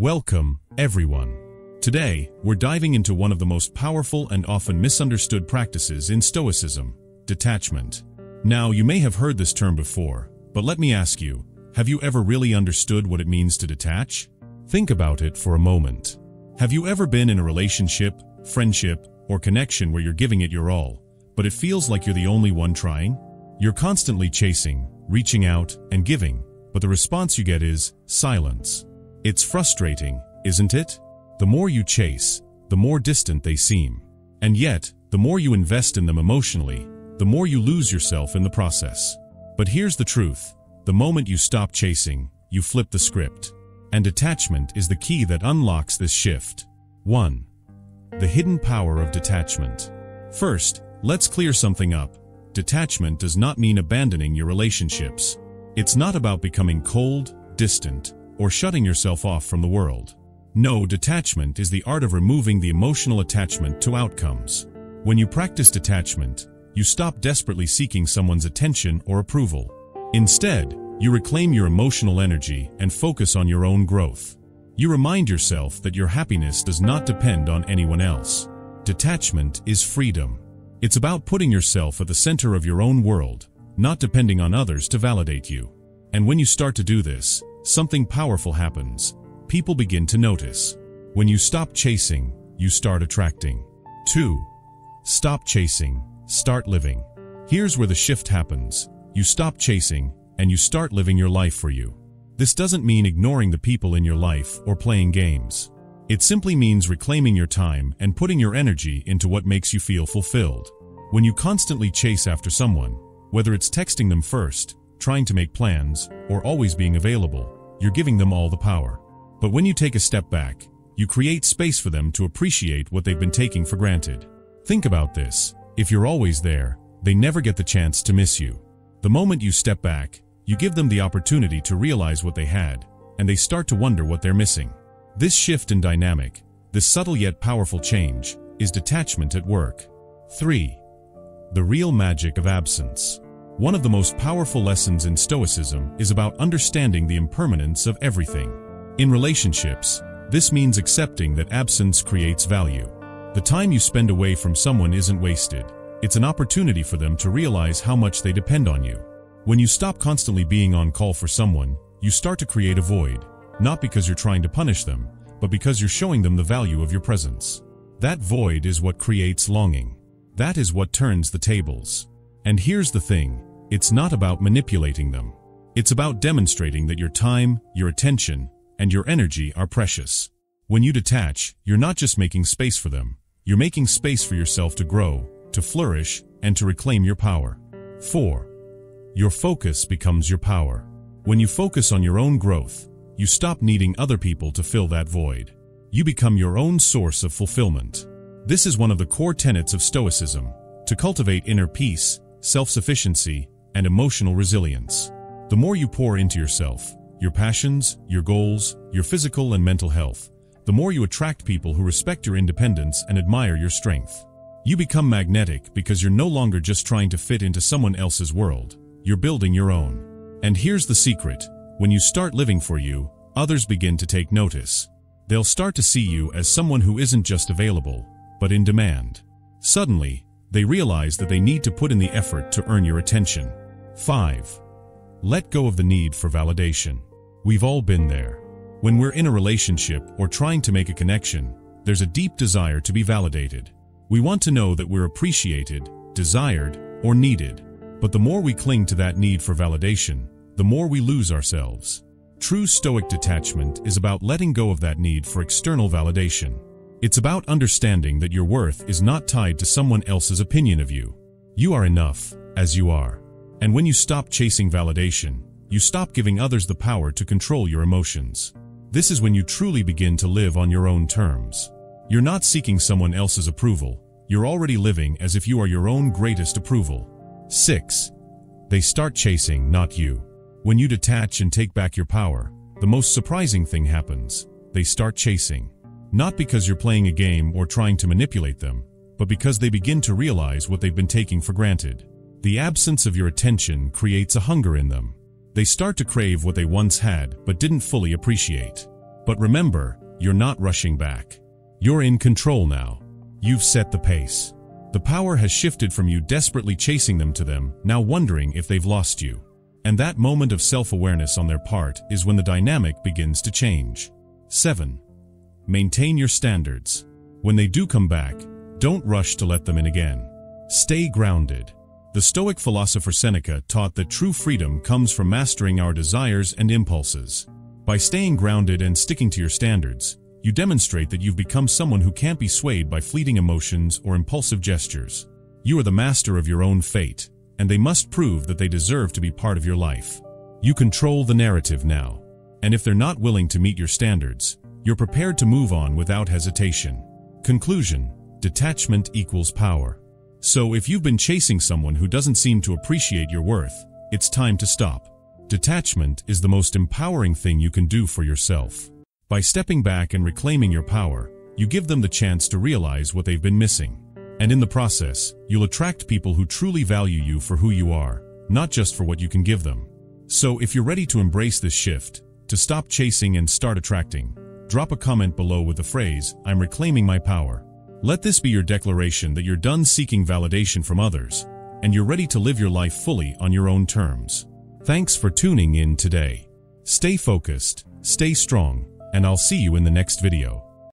Welcome, everyone. Today, we're diving into one of the most powerful and often misunderstood practices in Stoicism, detachment. Now, you may have heard this term before, but let me ask you, have you ever really understood what it means to detach? Think about it for a moment. Have you ever been in a relationship, friendship, or connection where you're giving it your all, but it feels like you're the only one trying? You're constantly chasing, reaching out, and giving, but the response you get is silence. It's frustrating, isn't it? The more you chase, the more distant they seem. And yet, the more you invest in them emotionally, the more you lose yourself in the process. But here's the truth. The moment you stop chasing, you flip the script. And detachment is the key that unlocks this shift. 1. The hidden power of detachment. First, let's clear something up. Detachment does not mean abandoning your relationships. It's not about becoming cold, distant, or shutting yourself off from the world. No, detachment is the art of removing the emotional attachment to outcomes. When you practice detachment, you stop desperately seeking someone's attention or approval. Instead, you reclaim your emotional energy and focus on your own growth. You remind yourself that your happiness does not depend on anyone else. Detachment is freedom. It's about putting yourself at the center of your own world, not depending on others to validate you. And when you start to do this, something powerful happens. People begin to notice. When you stop chasing, you start attracting. 2. Stop chasing, start living. Here's where the shift happens. You stop chasing, and you start living your life for you. This doesn't mean ignoring the people in your life or playing games. It simply means reclaiming your time and putting your energy into what makes you feel fulfilled. When you constantly chase after someone, whether it's texting them first, trying to make plans, or always being available, you're giving them all the power. But when you take a step back, you create space for them to appreciate what they've been taking for granted. Think about this. If you're always there, they never get the chance to miss you. The moment you step back, you give them the opportunity to realize what they had, and they start to wonder what they're missing. This shift in dynamic, this subtle yet powerful change, is detachment at work. 3. The real magic of absence. One of the most powerful lessons in Stoicism is about understanding the impermanence of everything. In relationships, this means accepting that absence creates value. The time you spend away from someone isn't wasted. It's an opportunity for them to realize how much they depend on you. When you stop constantly being on call for someone, you start to create a void, not because you're trying to punish them, but because you're showing them the value of your presence. That void is what creates longing. That is what turns the tables. And here's the thing. It's not about manipulating them. It's about demonstrating that your time, your attention, and your energy are precious. When you detach, you're not just making space for them. You're making space for yourself to grow, to flourish, and to reclaim your power. 4. Your focus becomes your power. When you focus on your own growth, you stop needing other people to fill that void. You become your own source of fulfillment. This is one of the core tenets of Stoicism, to cultivate inner peace, self-sufficiency, and emotional resilience. The more you pour into yourself, your passions, your goals, your physical and mental health, the more you attract people who respect your independence and admire your strength. You become magnetic because you're no longer just trying to fit into someone else's world. You're building your own. And here's the secret. When you start living for you, others begin to take notice. They'll start to see you as someone who isn't just available, but in demand. Suddenly, they realize that they need to put in the effort to earn your attention. 5. Let go of the need for validation. We've all been there. When we're in a relationship or trying to make a connection, there's a deep desire to be validated. We want to know that we're appreciated, desired, or needed. But the more we cling to that need for validation, the more we lose ourselves. True Stoic detachment is about letting go of that need for external validation. It's about understanding that your worth is not tied to someone else's opinion of you. You are enough, as you are. And when you stop chasing validation, you stop giving others the power to control your emotions. This is when you truly begin to live on your own terms. You're not seeking someone else's approval. You're already living as if you are your own greatest approval. 6. They start chasing, not you. When you detach and take back your power, the most surprising thing happens. They start chasing. Not because you're playing a game or trying to manipulate them, but because they begin to realize what they've been taking for granted. The absence of your attention creates a hunger in them. They start to crave what they once had but didn't fully appreciate. But remember, you're not rushing back. You're in control now. You've set the pace. The power has shifted from you desperately chasing them to them, now wondering if they've lost you. And that moment of self-awareness on their part is when the dynamic begins to change. 7. Maintain your standards. When they do come back, don't rush to let them in again. Stay grounded. The Stoic philosopher Seneca taught that true freedom comes from mastering our desires and impulses. By staying grounded and sticking to your standards, you demonstrate that you've become someone who can't be swayed by fleeting emotions or impulsive gestures. You are the master of your own fate, and they must prove that they deserve to be part of your life. You control the narrative now, and if they're not willing to meet your standards, you're prepared to move on without hesitation. Conclusion: detachment equals power. So if you've been chasing someone who doesn't seem to appreciate your worth, it's time to stop. Detachment is the most empowering thing you can do for yourself. By stepping back and reclaiming your power, you give them the chance to realize what they've been missing. And in the process, you'll attract people who truly value you for who you are, not just for what you can give them. So if you're ready to embrace this shift, to stop chasing and start attracting, drop a comment below with the phrase, "I'm reclaiming my power." Let this be your declaration that you're done seeking validation from others, and you're ready to live your life fully on your own terms. Thanks for tuning in today. Stay focused, stay strong, and I'll see you in the next video.